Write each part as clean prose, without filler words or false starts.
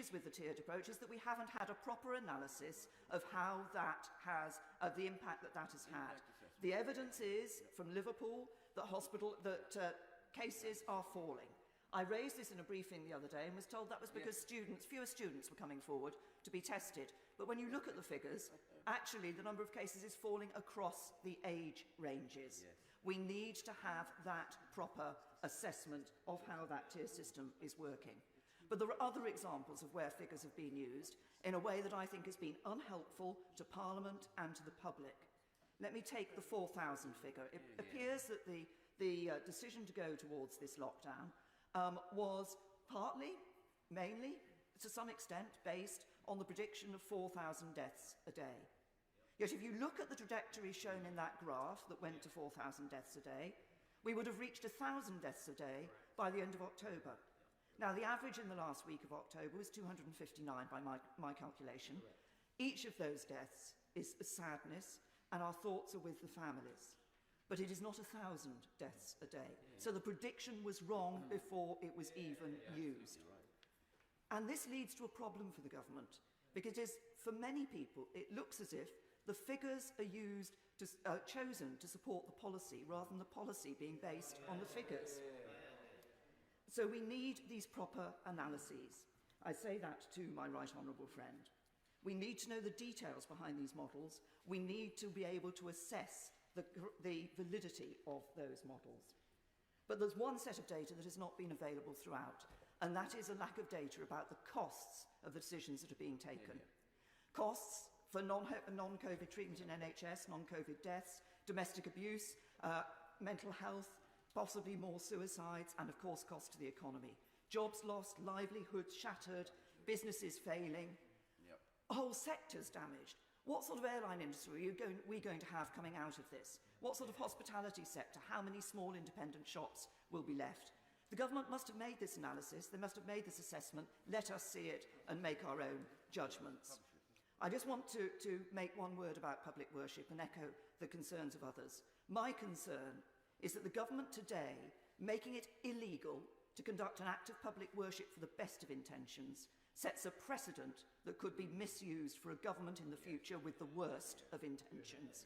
is with the tiered approach is that we haven't had a proper analysis of how that has, of the impact that that has had. The evidence is, from Liverpool, that cases are falling. I raised this in a briefing the other day and was told that was because fewer students were coming forward to be tested. But when you look at the figures, actually the number of cases is falling across the age ranges. Yes. We need to have that proper assessment of how that tier system is working. But there are other examples of where figures have been used in a way that I think has been unhelpful to Parliament and to the public. Let me take the 4,000 figure. It appears that the decision to go towards this lockdown was partly, mainly, to some extent, based on the prediction of 4,000 deaths a day. Yet if you look at the trajectory shown in that graph that went to 4,000 deaths a day, we would have reached 1,000 deaths a day by the end of October. Now, the average in the last week of October was 259 by my calculation. Each of those deaths is a sadness, and our thoughts are with the families. But it is not 1,000 deaths a day. So the prediction was wrong before it was even used. And this leads to a problem for the government, because for many people, it looks as if the figures are chosen to support the policy rather than the policy being based on the figures. So we need these proper analyses. I say that to my right honourable friend. We need to know the details behind these models. We need to be able to assess the validity of those models. But there's one set of data that has not been available throughout, and that is a lack of data about the costs of the decisions that are being taken. Costs for non-COVID treatment in NHS, non-COVID deaths, domestic abuse, mental health, possibly more suicides, and of course cost to the economy. Jobs lost, livelihoods shattered, businesses failing, whole sectors damaged. What sort of airline industry are we going to have coming out of this? What sort of hospitality sector? How many small independent shops will be left? The government must have made this analysis, they must have made this assessment, let us see it and make our own judgments. I just want to make one word about public worship and echo the concerns of others. My concern is that the government today, making it illegal to conduct an act of public worship for the best of intentions, sets a precedent that could be misused for a government in the future with the worst of intentions.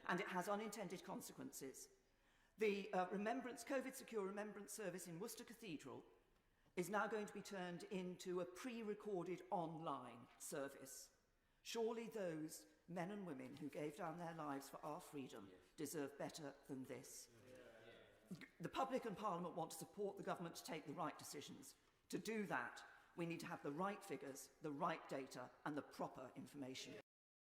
And it has unintended consequences. The COVID Secure Remembrance Service in Worcester Cathedral is now going to be turned into a pre-recorded online service. Surely those men and women who gave down their lives for our freedom deserve better than this. The public and Parliament want to support the government to take the right decisions. To do that, we need to have the right figures, the right data and the proper information.